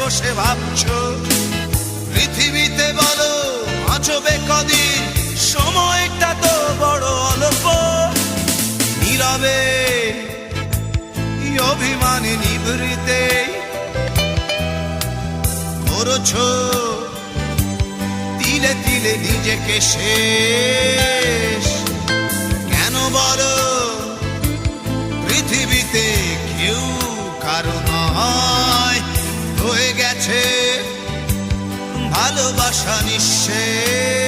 বসে ভাবছো পৃথিবীতে বলো বাঁচবে কদিন, সময়টা তো বড় অল্প। নীরবে অভিমানে নিভৃতে করছো তিলে তিলে নিজেকে শেষ। কেন বলো পৃথিবীতে কেউ কারো নয়, হয়ে গেছে ভালোবাসা নিঃশেষ।